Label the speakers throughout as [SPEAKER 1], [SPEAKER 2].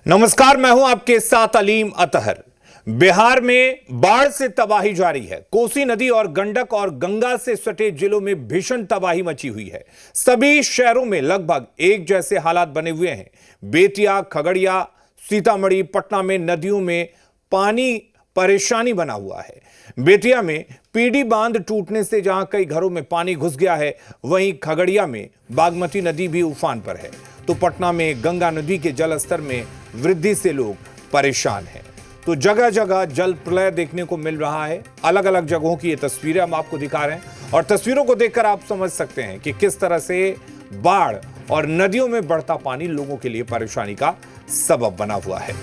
[SPEAKER 1] नमस्कार, मैं हूं आपके साथ अलीम अतहर। बिहार में बाढ़ से तबाही जारी है। कोसी नदी और गंडक और गंगा से सटे जिलों में भीषण तबाही मची हुई है। सभी शहरों में लगभग एक जैसे हालात बने हुए हैं। बेतिया, खगड़िया, सीतामढ़ी, पटना में नदियों में पानी परेशानी बना हुआ है। बेतिया में पीडी बांध टूटने से जहां कई घरों में पानी घुस गया है, वहीं खगड़िया में बागमती नदी भी उफान पर है। तो पटना में गंगा नदी के जलस्तर में वृद्धि से लोग परेशान हैं। तो जगह जगह जल प्रलय देखने को मिल रहा है। अलग अलग जगहों की ये तस्वीरें हम आपको दिखा रहे हैं और तस्वीरों को देखकर आप समझ सकते हैं कि किस तरह से बाढ़ और नदियों में बढ़ता पानी लोगों के लिए परेशानी का सबब बना हुआ है।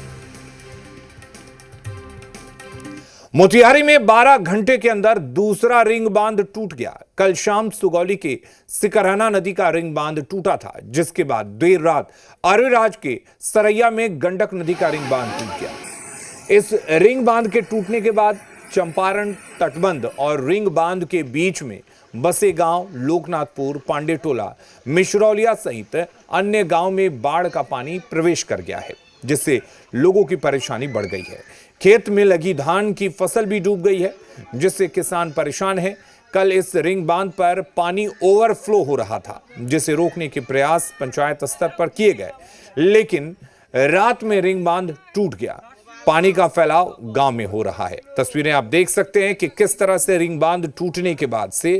[SPEAKER 1] मोतिहारी में 12 घंटे के अंदर दूसरा रिंग बांध टूट गया। कल शाम सुगौली के सिकरहना नदी का रिंग बांध टूटा था, जिसके बाद देर रात अररिया के सरैया में गंडक नदी का रिंग बांध टूट गया। इस रिंग बांध के टूटने के बाद चंपारण तटबंध और रिंग बांध के बीच में बसे गांव लोकनाथपुर, पांडेटोला, मिश्रौलिया सहित अन्य गांव में बाढ़ का पानी प्रवेश कर गया है, जिससे लोगों की परेशानी बढ़ गई है। खेत में लगी धान की फसल भी डूब गई है, जिससे किसान परेशान हैं। कल इस रिंग बांध पर पानी ओवरफ्लो हो रहा था, जिसे रोकने के प्रयास पंचायत स्तर पर किए गए, लेकिन रात में रिंग बांध टूट गया। पानी का फैलाव गांव में हो रहा है। तस्वीरें आप देख सकते हैं कि किस तरह से रिंग बांध टूटने के बाद से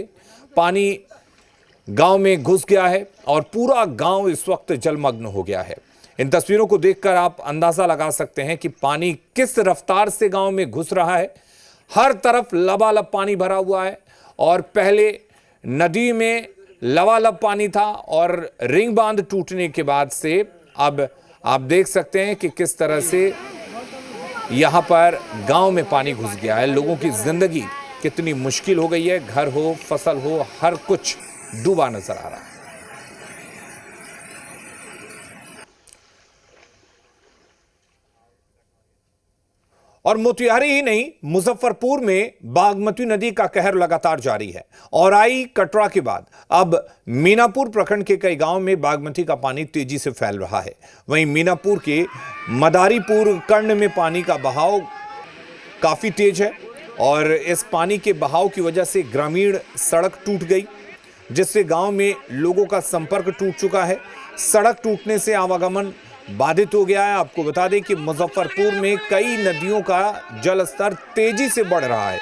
[SPEAKER 1] पानी गांव में घुस गया है और पूरा गांव इस वक्त जलमग्न हो गया है। इन तस्वीरों को देखकर आप अंदाजा लगा सकते हैं कि पानी किस रफ्तार से गांव में घुस रहा है। हर तरफ लबालब पानी भरा हुआ है और पहले नदी में लबालब पानी था और रिंग बांध टूटने के बाद से अब आप देख सकते हैं कि किस तरह से यहां पर गांव में पानी घुस गया है। लोगों की जिंदगी कितनी मुश्किल हो गई है। घर हो, फसल हो, हर कुछ डूबा नजर आ रहा है। और मोतिहारी ही नहीं, मुजफ्फरपुर में बागमती नदी का कहर लगातार जारी है। औराई, कटरा के बाद अब मीनापुर प्रखंड के कई गांव में बागमती का पानी तेजी से फैल रहा है। वहीं मीनापुर के मदारीपुर कर्ण में पानी का बहाव काफी तेज है और इस पानी के बहाव की वजह से ग्रामीण सड़क टूट गई, जिससे गांव में लोगों का संपर्क टूट चुका है। सड़क टूटने से आवागमन बाधित हो गया है। आपको बता दें कि मुजफ्फरपुर में कई नदियों का जलस्तर तेजी से बढ़ रहा है।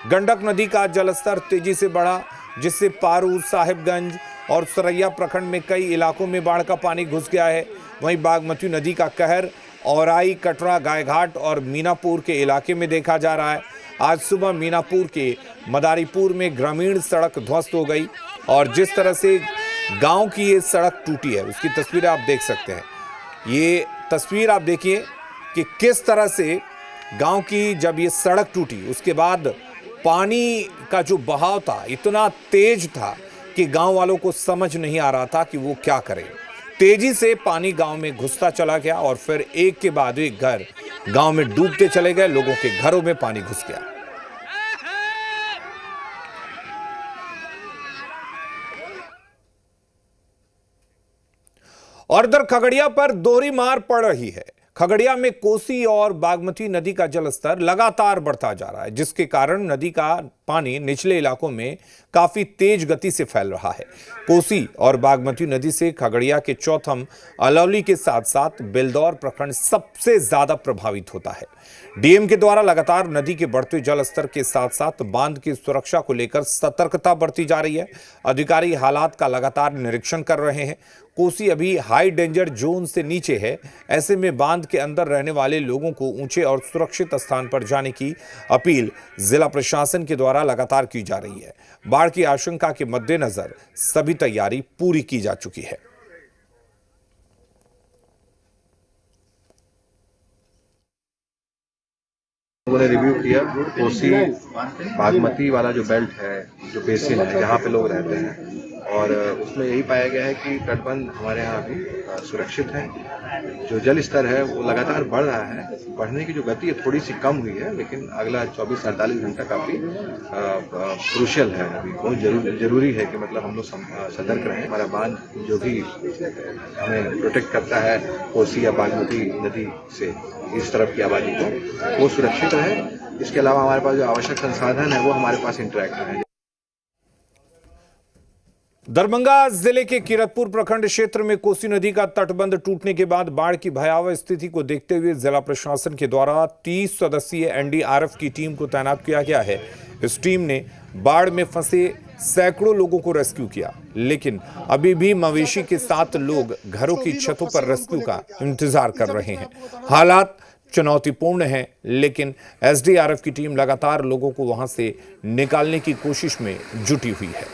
[SPEAKER 1] गंडक नदी का जलस्तर तेजी से बढ़ा, जिससे पारू, साहिबगंज और सरैया प्रखंड में कई इलाकों में बाढ़ का पानी घुस गया है। वहीं बागमती नदी का कहर औराई, कटरा, गायघाट और मीनापुर के इलाके में देखा जा रहा है। आज सुबह मीनापुर के मदारीपुर में ग्रामीण सड़क ध्वस्त हो गई और जिस तरह से गांव की ये सड़क टूटी है, उसकी तस्वीरें आप देख सकते हैं। ये तस्वीर आप देखिए कि किस तरह से गांव की जब ये सड़क टूटी, उसके बाद पानी का जो बहाव था इतना तेज था कि गांव वालों को समझ नहीं आ रहा था कि वो क्या करें। तेजी से पानी गांव में घुसता चला गया और फिर एक के बाद एक घर गांव में डूबते चले गए। लोगों के घरों में पानी घुस गया। और इधर खगड़िया पर दोहरी मार पड़ रही है। खगड़िया में कोसी और बागमती नदी का जलस्तर लगातार बढ़ता जा रहा है, जिसके कारण नदी का पानी निचले इलाकों में काफी तेज गति से फैल रहा है। कोसी और बागमती नदी से खगड़िया के चौथम, अलौली के साथ साथ बेलदौर प्रखंड सबसे ज्यादा प्रभावित होता है। डीएम के द्वारा लगातार नदी के बढ़ते जलस्तर के साथ साथ बांध की सुरक्षा को लेकर सतर्कता बरती जा रही है। अधिकारी हालात का लगातार निरीक्षण कर रहे हैं। कोसी अभी हाई डेंजर जोन से नीचे है। ऐसे में बांध के अंदर रहने वाले लोगों को ऊंचे और सुरक्षित स्थान पर जाने की अपील जिला प्रशासन के द्वारा लगातार की जा रही है। बाढ़ की आशंका के मद्देनजर सभी तैयारी पूरी की जा चुकी है।
[SPEAKER 2] लोगों ने रिव्यू किया। कोसी बागमती वाला जो बेल्ट है, जो बेसिन है, जहाँ पे लोग रहते हैं, और उसमें यही पाया गया है कि तटबंध हमारे यहाँ अभी सुरक्षित है। जो जल स्तर है वो लगातार बढ़ रहा है। बढ़ने की जो गति है थोड़ी सी कम हुई है, लेकिन अगला 24-48 घंटा काफी क्रूशियल है। अभी बहुत जरूरी है कि मतलब हम लोग सतर्क रहें। हमारा बांध जो भी हमें प्रोटेक्ट करता है कोसी या बागमती नदी से इस तरफ की आबादी को, वो सुरक्षित रहे। इसके अलावा हमारे पास जो आवश्यक संसाधन है वो हमारे पास इंटरैक्ट है।
[SPEAKER 1] दरभंगा जिले के किरतपुर प्रखंड क्षेत्र में कोसी नदी का तटबंध टूटने के बाद बाढ़ की भयावह स्थिति को देखते हुए जिला प्रशासन के द्वारा 30 सदस्यीय एनडीआरएफ की टीम को तैनात किया गया है। इस टीम ने बाढ़ में फंसे सैकड़ों लोगों को रेस्क्यू किया, लेकिन अभी भी मवेशी के 7 लोग घरों की छतों पर रेस्क्यू का इंतजार कर रहे हैं। हालात चुनौतीपूर्ण है, लेकिन एसडीआरएफ की टीम लगातार लोगों को वहां से निकालने की कोशिश में जुटी हुई है।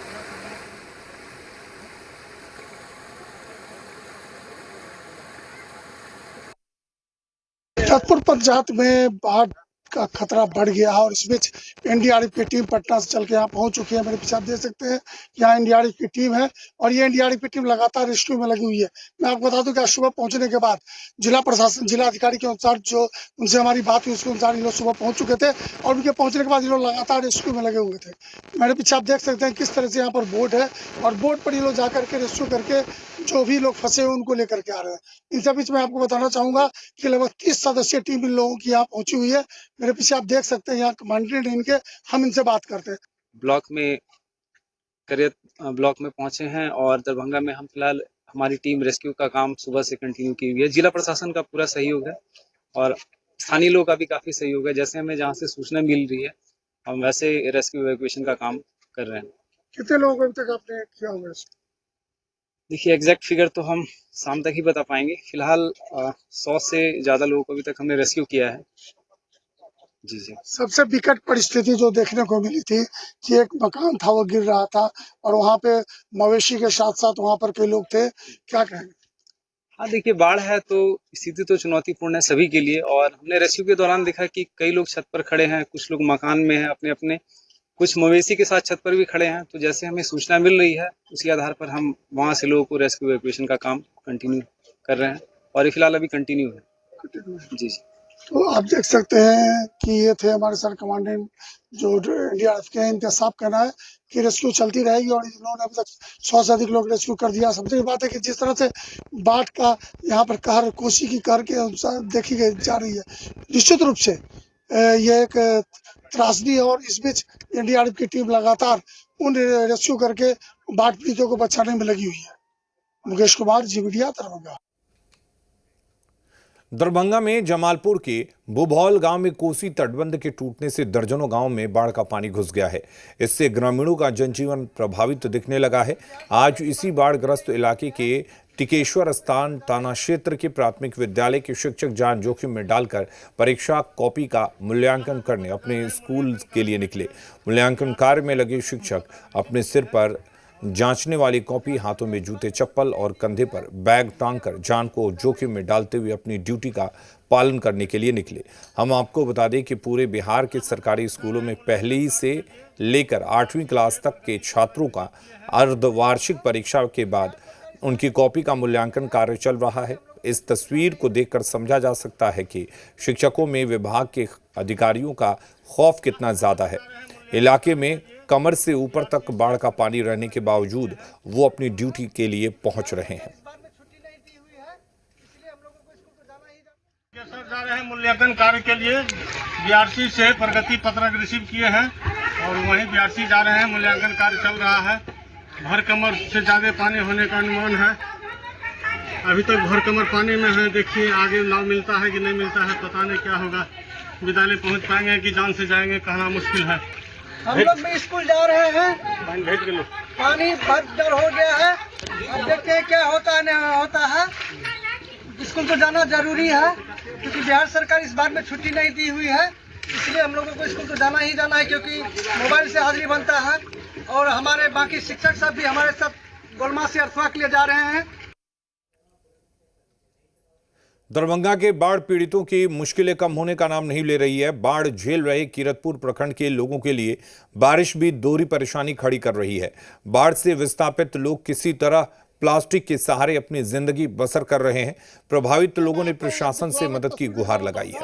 [SPEAKER 3] किरतपुर पंचायत में बाढ़ का खतरा बढ़ गया और इस बीच एनडीआरएफ की टीम पटना से चल के यहाँ पहुंच चुकी है। मेरे पीछे आप देख सकते हैं यहाँ एनडीआरएफ की टीम है और ये एनडीआरएफ की टीम लगातार रेस्क्यू में लगी हुई है। मैं आपको बता दूं कि आज सुबह पहुंचने के बाद जिला प्रशासन, जिला अधिकारी के अनुसार जो उनसे हमारी बात हुई उसके अनुसार ये लोग सुबह पहुंच चुके थे और उनके पहुंचने के बाद ये लोग लगातार रेस्क्यू में लगे हुए थे। मेरे पीछे आप देख सकते हैं किस तरह से यहाँ पर बोट है और बोट पर ये लोग जाकर के रेस्क्यू करके जो भी लोग फंसे हुए उनको लेकर के आ रहे हैं। इनसे बीच में आपको बताना चाहूंगा कि लगभग 30 सदस्यीय टीम इन लोगों की यहाँ पहुंची हुई है। मेरे पीछे आप देख सकते हैं यहाँ कमांडेंट इनके, हम इनसे बात करते हैं।
[SPEAKER 4] ब्लॉक में ब्लॉक में पहुंचे हैं और दरभंगा में हम फिलहाल हमारी टीम रेस्क्यू का काम सुबह से कंटिन्यू की हुई है। जिला प्रशासन का पूरा सहयोग है और स्थानीय लोगों का भी काफी सहयोग है। जैसे हमें जहाँ से सूचना मिल रही है हम वैसे रेस्क्यू इवैक्यूएशन का काम कर रहे हैं।
[SPEAKER 3] कितने लोगों को अभी तक आपने किया होगा?
[SPEAKER 4] देखिए एग्जैक्ट फिगर तो हम शाम तक ही बता पाएंगे। फिलहाल 100 से ज्यादा लोगों को अभी तक हमने रेस्क्यू किया है। जी जी।
[SPEAKER 3] सबसे विकट परिस्थिति जो देखने को मिली थी कि एक मकान था वो गिर रहा था और वहाँ पे मवेशी के साथ साथ वहाँ पर कई लोग थे, क्या कहेंगे?
[SPEAKER 4] हाँ देखिए बाढ़ है तो स्थिति तो चुनौतीपूर्ण है सभी के लिए और हमने रेस्क्यू के दौरान देखा कि कई लोग छत पर खड़े हैं, कुछ लोग मकान में हैं अपने अपने, कुछ मवेशी के साथ छत पर भी खड़े हैं। तो जैसे हमें सूचना मिल रही है उसी आधार पर हम वहां से लोगों को रेस्क्यू इवैक्यूएशन का काम कंटिन्यू कर रहे हैं और ये फिलहाल अभी कंटिन्यू है। जी जी।
[SPEAKER 3] तो आप देख सकते हैं कि ये थे हमारे सर कमांडेंट जो एनडीआरएफ के हैं। इनका साफ कहना है कि रेस्क्यू चलती रहेगी और इन्होंने अभी तक 100 से अधिक लोग रेस्क्यू कर दिया। सबसे बड़ी बात है कि जिस तरह से बाढ़ का यहाँ पर कहर, कोसी की कहर के अनुसार देखी जा रही है, निश्चित रूप से ये एक त्रासदी है और इस बीच एनडीआरएफ की टीम लगातार उन रेस्क्यू करके बाढ़ पीड़ितों को बचाने में लगी हुई है। मुकेश कुमार, जी मीडिया, दरभंगा।
[SPEAKER 1] दरभंगा में जमालपुर के बुभौल गांव में कोसी तटबंध के टूटने से दर्जनों गांव में बाढ़ का पानी घुस गया है। इससे ग्रामीणों का जनजीवन प्रभावित दिखने लगा है। आज इसी बाढ़ग्रस्त इलाके के टिकेश्वर स्थान थाना क्षेत्र के प्राथमिक विद्यालय के शिक्षक जान जोखिम में डालकर परीक्षा कॉपी का मूल्यांकन करने अपने स्कूल के लिए निकले। मूल्यांकन कार्य में लगे शिक्षक अपने सिर पर जांचने वाली कॉपी, हाथों में जूते चप्पल और कंधे पर बैग टांगकर जान को जोखिम में डालते हुए अपनी ड्यूटी का पालन करने के लिए निकले। हम आपको बता दें कि पूरे बिहार के सरकारी स्कूलों में पहली से लेकर 8वीं क्लास तक के छात्रों का अर्धवार्षिक परीक्षा के बाद उनकी कॉपी का मूल्यांकन कार्य चल रहा है। इस तस्वीर को देखकर समझा जा सकता है कि शिक्षकों में विभाग के अधिकारियों का खौफ कितना ज्यादा है। इलाके में कमर से ऊपर तक बाढ़ का पानी रहने के बावजूद वो अपनी ड्यूटी के लिए पहुंच रहे हैं।
[SPEAKER 5] सर जा रहे हैं मूल्यांकन कार्य के लिए। बीआरसी से प्रगति पत्रक रिसीव किए हैं और वहीं बीआरसी जा रहे हैं। मूल्यांकन कार्य चल रहा है। भर कमर से ज्यादा पानी होने का अनुमान है। अभी तक भर कमर पानी में है। देखिए आगे नाव मिलता है कि नहीं मिलता है, पता नहीं क्या होगा। विद्यालय पहुंच पाएंगे कि जान से जाएंगे, कहना मुश्किल है।
[SPEAKER 6] हम लोग भी स्कूल जा रहे हैं।
[SPEAKER 5] भेज के लो।
[SPEAKER 6] पानी बदतर हो गया है। अब देखते हैं क्या होता है नहीं होता है। स्कूल तो जाना जरूरी है क्योंकि बिहार सरकार इस बार में छुट्टी नहीं दी हुई है, इसलिए हम लोगों को स्कूल तो जाना ही जाना है क्योंकि मोबाइल से हाजिरी बनता है और हमारे बाकी शिक्षक सब भी हमारे साथ गोलमा से अर्थवा के लिए जा रहे हैं।
[SPEAKER 1] दरभंगा के बाढ़ पीड़ितों की मुश्किलें कम होने का नाम नहीं ले रही है। बाढ़ झेल रहे कीरतपुर प्रखंड के लोगों के लिए बारिश भी दोहरी परेशानी खड़ी कर रही है। बाढ़ से विस्थापित लोग किसी तरह प्लास्टिक के सहारे अपनी जिंदगी बसर कर रहे हैं। प्रभावित लोगों ने प्रशासन से मदद की गुहार लगाई है।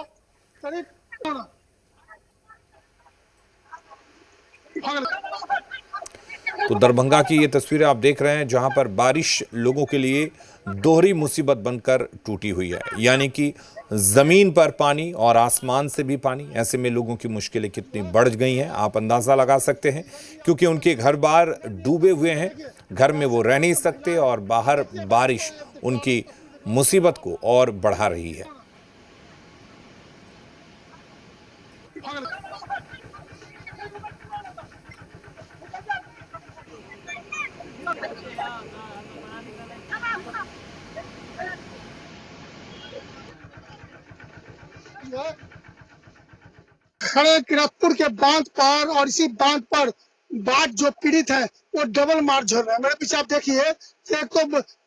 [SPEAKER 1] तो दरभंगा की ये तस्वीरें आप देख रहे हैं, जहां पर बारिश लोगों के लिए दोहरी मुसीबत बनकर टूटी हुई है, यानी कि जमीन पर पानी और आसमान से भी पानी। ऐसे में लोगों की मुश्किलें कितनी बढ़ गई हैं आप अंदाजा लगा सकते हैं, क्योंकि उनके घर बार डूबे हुए हैं, घर में वो रह नहीं सकते और बाहर बारिश उनकी मुसीबत को और बढ़ा रही है।
[SPEAKER 3] खड़े कीरतपुर के बांध पर, और इसी बांध पर बाढ़ जो पीड़ित है वो डबल मार झेल रहे हैं। मेरे पीछे आप देखिए, एक तो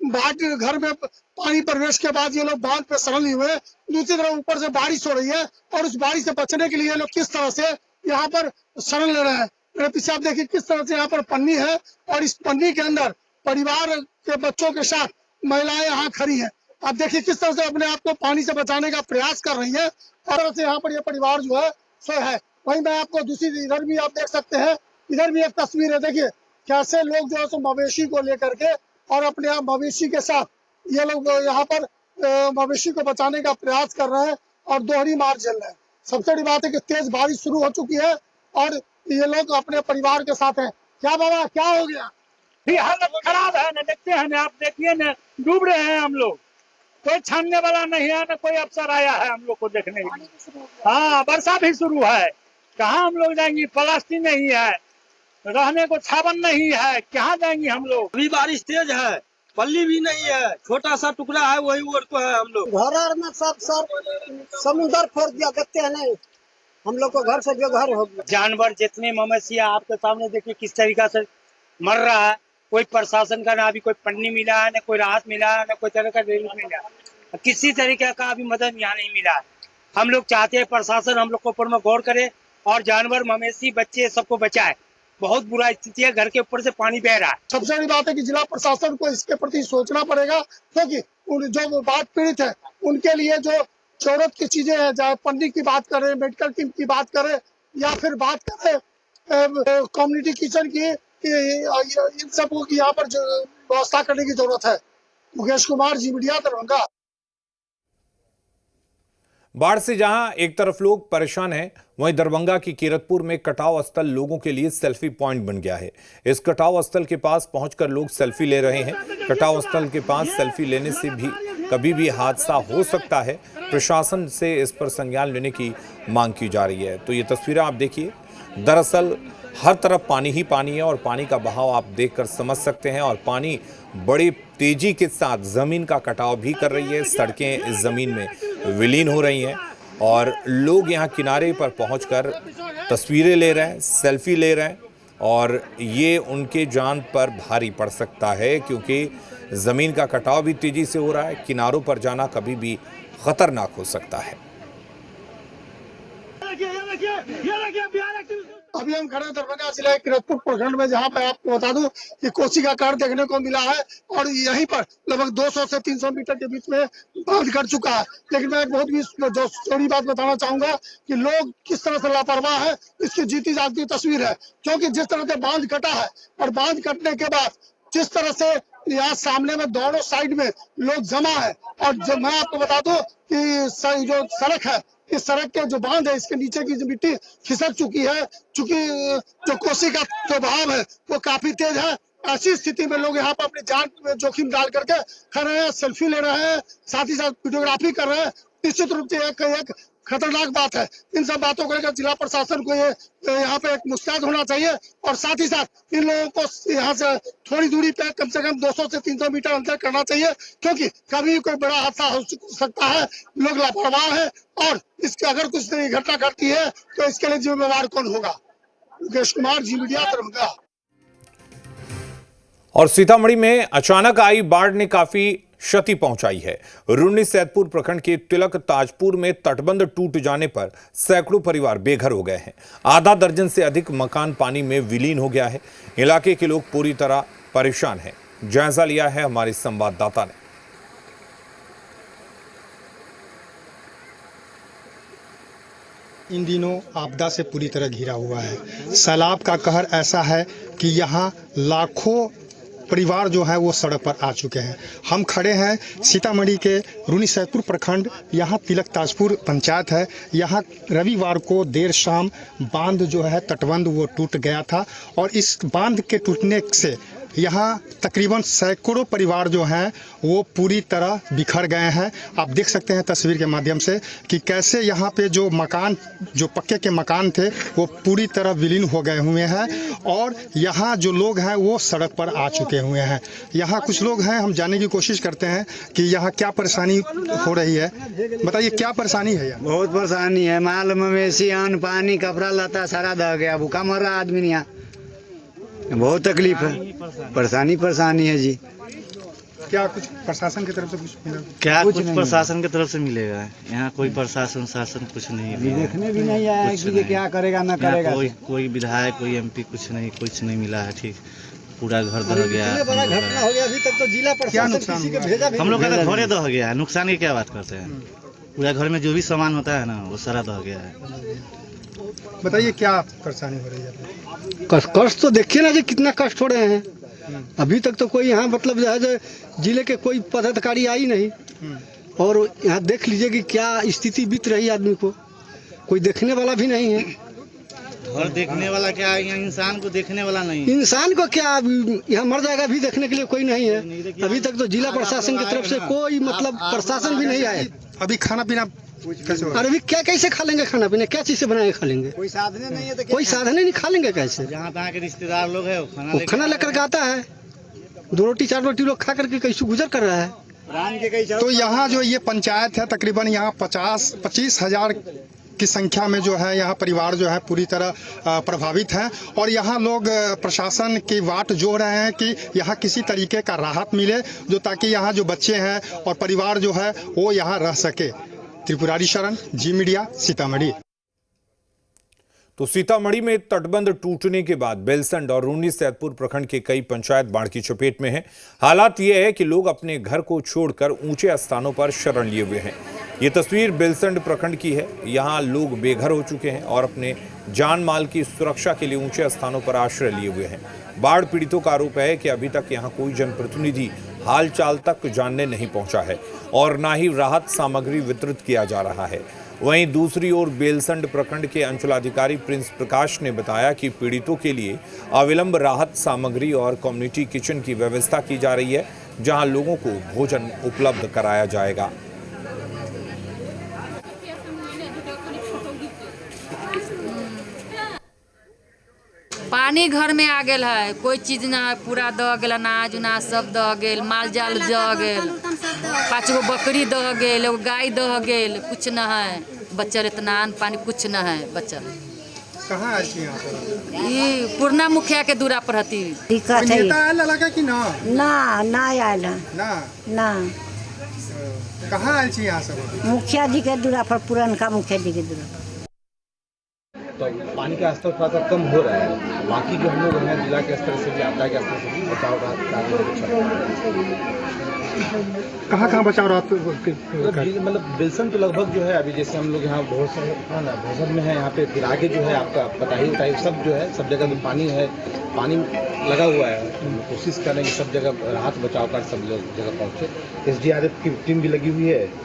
[SPEAKER 3] बाढ़ घर में पानी प्रवेश के बाद ये लोग बांध पे शरण लिए हुए, दूसरी तरफ ऊपर से बारिश हो रही है और उस बारिश से बचने के लिए लोग किस तरह से यहाँ पर शरण ले रहे हैं। मेरे पीछे आप देखिए किस तरह से यहाँ पर पन्नी है और इस पन्नी के अंदर परिवार के बच्चों के साथ महिलाएं यहाँ खड़ी हैं। आप देखिए किस तरह से अपने आप को पानी से बचाने का प्रयास कर रही है और यहाँ पर ये परिवार जो है सो है। वहीं मैं आपको दूसरी इधर भी आप देख सकते हैं, इधर भी एक तस्वीर है। देखिए कैसे लोग जो है सो मवेशी को लेकर के और अपने आप मवेशी के साथ ये लोग यहाँ पर मवेशी को बचाने का प्रयास कर रहे हैं और दोहरी मार झेल रहे हैं। सबसे बड़ी बात है कि तेज बारिश शुरू हो चुकी है और ये लोग अपने परिवार के साथ हैं। क्या बाबा, क्या हो गया?
[SPEAKER 7] हालत खराब है ना, देखते हैं ना, आप देखिए ना, डूब रहे हैं हम लोग। कोई छानने वाला नहीं है, ना कोई अफसर आया है हम लोग को देखने के लिए। हाँ, वर्षा भी शुरू है, कहाँ हम लोग जाएंगे? प्लास्टिक नहीं है, रहने को छावन नहीं है, कहाँ जाएंगे हम लोग?
[SPEAKER 6] अभी बारिश तेज है, पल्ली भी नहीं है, छोटा सा टुकड़ा है, वही ओर को है। हम लोग घर में सब समुद्र फोड़ दिया, देखते हैं नहीं, हम लोग को घर से बेघर हो गया।
[SPEAKER 7] जानवर जितने मवेशी आपके सामने देखिए किस तरीका से मर रहा है। कोई प्रशासन का ना अभी कोई पन्नी मिला है, ना कोई राहत मिला है, ना कोई तरह का रिलीफ मिला है, किसी तरीके का अभी मदद यहाँ नहीं मिला है। हम लोग चाहते हैं प्रशासन हम लोग को ऊपर में गौर करे और जानवर मवेशी बच्चे सबको बचाए। बहुत बुरा स्थिति है, घर के ऊपर से पानी बह रहा है।
[SPEAKER 3] सबसे बड़ी बात है कि जिला प्रशासन को इसके प्रति सोचना पड़ेगा, क्योंकि जो बाढ़ पीड़ित है उनके लिए जो जरूरत की चीजें हैं, चाहे पन्नी की बात करें, मेडिकल किट की बात करें या फिर बात करें कम्युनिटी किचन की, इन सबको की यहाँ पर व्यवस्था करने की जरूरत है। मुकेश कुमार, जी मीडिया, दरभंगा।
[SPEAKER 1] बाढ़ से जहां एक तरफ लोग परेशान हैं, वहीं दरभंगा की कीरतपुर में कटाव स्थल लोगों के लिए सेल्फी पॉइंट बन गया है। इस कटाव स्थल के पास पहुंचकर लोग सेल्फी ले रहे हैं। कटाव स्थल के पास सेल्फी लेने से भी कभी भी हादसा हो सकता है। प्रशासन से इस पर संज्ञान लेने की मांग की जा रही है। तो ये तस्वीरें आप देखिए, दरअसल हर तरफ पानी ही पानी है और पानी का बहाव आप देखकर समझ सकते हैं, और पानी बड़ी तेजी के साथ जमीन का कटाव भी कर रही है। सड़कें इस जमीन में विलीन हो रही हैं और लोग यहाँ किनारे पर पहुंचकर तस्वीरें ले रहे हैं, सेल्फी ले रहे हैं, और ये उनके जान पर भारी पड़ सकता है, क्योंकि जमीन का कटाव भी तेजी से हो रहा है। किनारों पर जाना कभी भी खतरनाक हो सकता है।
[SPEAKER 3] अभी हम खड़े दरभंगा जिला के कीरतपुर प्रखंड में, जहां पर आपको बता दूं कि कोसी का कार देखने को मिला है और यहीं पर लगभग 200 से 300 मीटर के बीच में बांध कर चुका है। लेकिन मैं एक बहुत भी छोटी बात बताना चाहूंगा कि लोग किस तरह से लापरवाह है, इसकी जीती जागती तस्वीर है। क्योंकि जिस तरह से बांध कटा है और बांध कटने के बाद जिस तरह से यहाँ सामने में दोनों साइड में लोग जमा है, और जब मैं आपको बता दूं कि जो सड़क है, इस सड़क के जो बांध है, इसके नीचे की जो मिट्टी खिसक चुकी है, चूंकि जो कोसी का जो बहाव है वो काफी तेज है। ऐसी स्थिति में लोग यहाँ पर अपनी जान में जोखिम डाल करके खड़े हैं, सेल्फी ले रहे हैं, साथ ही साथ वीडियोग्राफी कर रहे हैं। निश्चित रूप से एक खतरनाक बात है। इन सब बातों को लेकर जिला प्रशासन को ये यहाँ पे एक मुस्तैद होना चाहिए, और साथ ही साथ इन लोगों को यहाँ से थोड़ी दूरी पे कम से कम 200 से 300 मीटर अंतर करना चाहिए, क्योंकि कभी भी कोई बड़ा हादसा हो सकता है। लोग लापरवाह है और इसके अगर कुछ घटना घटती है तो इसके लिए जिम्मेवार कौन होगा? मुकेश कुमार, जी मीडिया, दरभंगा।
[SPEAKER 1] और सीतामढ़ी में अचानक आई बाढ़ ने काफी क्षति पहुंचाई है। रुन्नी सैदपुर प्रखंड के तिलक ताजपुर में तटबंध टूट जाने पर सैकड़ों परिवार बेघर हो गए हैं। आधा दर्जन से अधिक मकान पानी में विलीन हो गया है। इलाके के लोग पूरी तरह परेशान हैं। जायजा लिया है हमारे संवाददाता ने।
[SPEAKER 8] इन दिनों आपदा से पूरी तरह घिरा हुआ है। सैलाब का कहर ऐसा है कि यहाँ लाखों परिवार जो है वो सड़क पर आ चुके हैं। हम खड़े हैं सीतामढ़ी के रुन्नी सैदपुर प्रखंड, यहाँ तिलक ताजपुर पंचायत है। यहाँ रविवार को देर शाम बांध जो है तटबंध वो टूट गया था और इस बांध के टूटने से यहाँ तकरीबन सैकड़ों परिवार जो हैं वो पूरी तरह बिखर गए हैं। आप देख सकते हैं तस्वीर के माध्यम से कि कैसे यहाँ पे जो मकान, जो पक्के के मकान थे वो पूरी तरह विलीन हो गए हुए हैं और यहाँ जो लोग हैं वो सड़क पर आ चुके हुए हैं। यहाँ कुछ लोग हैं, हम जानने की कोशिश करते हैं कि यहाँ क्या परेशानी हो रही है। बताइए क्या परेशानी है यहाँ?
[SPEAKER 9] बहुत परेशानी है। माल मवेशी, अन्न पानी, कपड़ा लता सारा दह गया। भूखा मर रहा आदमी यहाँ। बहुत तकलीफ है, परेशानी है जी।
[SPEAKER 8] क्या कुछ प्रशासन की तरफ से कुछ मिला?
[SPEAKER 10] क्या कुछ प्रशासन की तरफ से मिलेगा? यहाँ कोई प्रशासन शासन कुछ नहीं मिला।
[SPEAKER 9] देखने भी नहीं आया है कि क्या करेगा ना करेगा।
[SPEAKER 10] कोई विधायक, कोई एमपी कुछ नहीं मिला है। ठीक, पूरा घर दह गया।
[SPEAKER 6] बड़ा घटना हो गया अभी तक तो जिला प्रशासन किसी के भेजा
[SPEAKER 10] हम लोग का घरे दह गया। नुकसान की क्या बात करते हैं? पूरा घर में जो भी सामान होता है ना वो सारा दह गया है।
[SPEAKER 8] बताइए क्या परेशानी हो रही है?
[SPEAKER 6] कष्ट तो देखिए ना जी, कितना कष्ट हो रहे हैं। अभी तक तो कोई यहाँ मतलब जो है जिले के कोई पदाधिकारी आई नहीं और यहाँ देख लीजिए कि क्या स्थिति बीत रही है। आदमी को कोई देखने वाला भी नहीं है।
[SPEAKER 10] घर देखने वाला क्या है? यहाँ इंसान को देखने वाला नहीं।
[SPEAKER 6] इंसान को क्या, यहाँ मर जाएगा अभी देखने के लिए कोई नहीं है। अभी तक तो जिला प्रशासन की तरफ से कोई मतलब प्रशासन भी नहीं आया।
[SPEAKER 8] अभी खाना पीना
[SPEAKER 6] अरे अभी क्या कैसे खा लेंगे? खाना पीना क्या चीज से बना के खा लेंगे?
[SPEAKER 9] कोई साधन नहीं है तो
[SPEAKER 6] कोई साधन नहीं, खा लेंगे कैसे?
[SPEAKER 10] जहाँ तहाँ के रिश्तेदार लोग है
[SPEAKER 6] वो खाना लेकर के आता है, 2 रोटी 4 रोटी लोग खा करके कैसे गुजर कर रहा है।
[SPEAKER 8] तो यहाँ जो ये पंचायत है तकरीबन यहाँ 25 हजार की संख्या में जो है यहाँ परिवार जो है पूरी तरह प्रभावित हैं और यहाँ लोग प्रशासन की वाट जोह रहे हैं कि यहाँ किसी तरीके का राहत मिले, जो ताकि यहाँ जो बच्चे हैं और परिवार जो है वो यहाँ रह सके। त्रिपुरारी शरण, जी मीडिया, सीतामढ़ी।
[SPEAKER 1] तो सीतामढ़ी में तटबंध टूटने के बाद बेलसंड और रुन्नी सैदपुर प्रखंड के कई पंचायत बाढ़ की चपेट में हैं। हालात यह है कि लोग अपने घर को छोड़कर ऊंचे स्थानों पर शरण लिए हुए हैं। ये तस्वीर बेलसंड प्रखंड की है। यहाँ लोग बेघर हो चुके हैं और अपने जान माल की सुरक्षा के लिए ऊंचे स्थानों पर आश्रय लिए हुए हैं। बाढ़ पीड़ितों का आरोप है कि अभी तक यहाँ कोई जनप्रतिनिधि हालचाल तक जानने नहीं पहुंचा है और ना ही राहत सामग्री वितरित किया जा रहा है। वहीं दूसरी ओर बेलसंड प्रखंड के अंचलाधिकारी प्रिंस प्रकाश ने बताया कि पीड़ितों के लिए अविलंब राहत सामग्री और कम्युनिटी किचन की व्यवस्था की जा रही है, जहां लोगों को भोजन उपलब्ध कराया जाएगा।
[SPEAKER 11] पानी घर में आ गेल है, कोई चीज ना, पूरा दह गेल, अनाज उनाज सब दह गेल, माल जाल दह गेल, 5 गो बकरी दह गेल, एगो गाय दह गेल, कुछ न है बचल। इतना अन्न पानी कुछ न है बचल।
[SPEAKER 8] कहाँ आई थी यहाँ पर?
[SPEAKER 11] ये पूर्णा मुखिया के दूरा पर हती।
[SPEAKER 8] दिक्कत है। नेता आयल लगा कि ना?
[SPEAKER 12] ना आयल ना।
[SPEAKER 8] कहाँ आई थी यहाँ सब?
[SPEAKER 12] मुखिया जी के दूरा पर, पुरनका मुखिया जी के दूरा पर।
[SPEAKER 2] तो पानी का स्तर थोड़ा सा कम हो रहा है। बाकी जो हम लोग हैं जिला के स्तर से भी, आपदा के स्तर से भी बचाव
[SPEAKER 8] कहाँ बचाव रात?
[SPEAKER 2] मतलब बेलसन तो लगभग जो है अभी जैसे हम लोग यहाँ भोजन में है, यहाँ पे फिर आगे जो है आपका बताई सब जो है, सब जगह पानी है, पानी लगा हुआ है। कोशिश कर रहे हैं कि सब जगह राहत बचाव कर सब लोग जगह पहुँचे। SDRF की टीम भी लगी हुई है।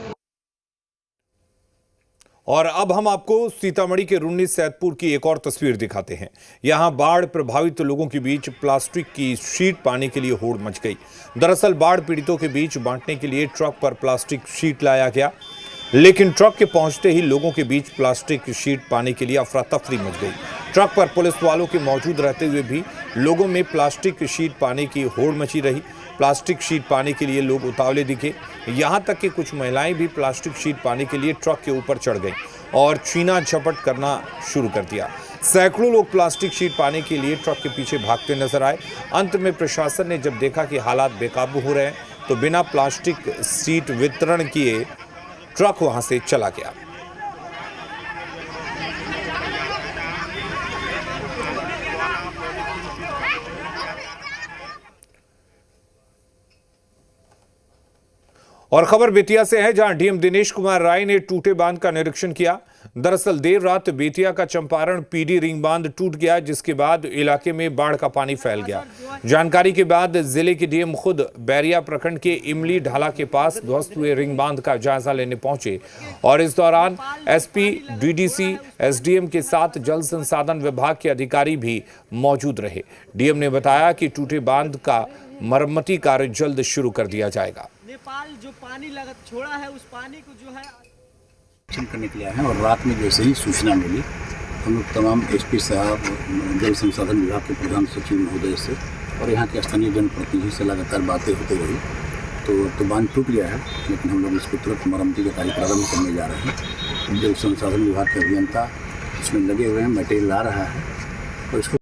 [SPEAKER 1] और अब हम आपको सीतामढ़ी के रुन्नी सैदपुर की एक और तस्वीर दिखाते हैं। यहां बाढ़ प्रभावित लोगों के बीच प्लास्टिक की शीट पाने के लिए होड़ मच गई। दरअसल बाढ़ पीड़ितों के बीच बांटने के लिए ट्रक पर प्लास्टिक शीट लाया गया, लेकिन ट्रक के पहुंचते ही लोगों के बीच प्लास्टिक शीट पाने के लिए अफरा तफरी मच गई। ट्रक पर पुलिस वालों के मौजूद रहते हुए भी लोगों में प्लास्टिक शीट पाने की होड़ मची रही। प्लास्टिक शीट पाने के लिए लोग उतावले दिखे। यहां तक कि कुछ महिलाएं भी प्लास्टिक शीट पाने के लिए ट्रक के ऊपर चढ़ गईं और छीना झपट करना शुरू कर दिया। सैकड़ों लोग प्लास्टिक शीट पाने के लिए ट्रक के पीछे भागते नजर आए। अंत में प्रशासन ने जब देखा कि हालात बेकाबू हो रहे हैं तो बिना प्लास्टिक सीट वितरण किए ट्रक वहां से चला गया। और खबर बेतिया से है, जहां डीएम दिनेश कुमार राय ने टूटे बांध का निरीक्षण किया। दरअसल देर रात बेतिया का चंपारण पीडी रिंग बांध टूट गया, जिसके बाद इलाके में बाढ़ का पानी फैल गया। जानकारी के बाद जिले के डीएम खुद बैरिया प्रखंड के इमली ढाला के पास ध्वस्त हुए रिंग बांध का जायजा लेने पहुंचे और इस दौरान एसपी, डीडीसी, एसडीएम के साथ जल संसाधन विभाग के अधिकारी भी मौजूद रहे। डीएम ने बताया कि टूटे बांध का मरम्मती कार्य जल्द शुरू कर दिया जाएगा।
[SPEAKER 6] नेपाल जो पानी छोड़ा है उस पानी को जो है
[SPEAKER 13] करने के लिए आए हैं और रात में जैसे ही सूचना मिली हम लोग तमाम एसपी साहब, जल संसाधन विभाग के प्रधान सचिव महोदय से और यहाँ के स्थानीय जनप्रतिनिधि से लगातार बातें होती रही। तो बांध टूट गया है, लेकिन हम लोग इसको तुरंत मरम्मती का कार्य प्रारंभ करने जा रहे हैं। जल संसाधन विभाग के अभियंता इसमें लगे हुए हैं, मटेरियल ला रहा है और इसको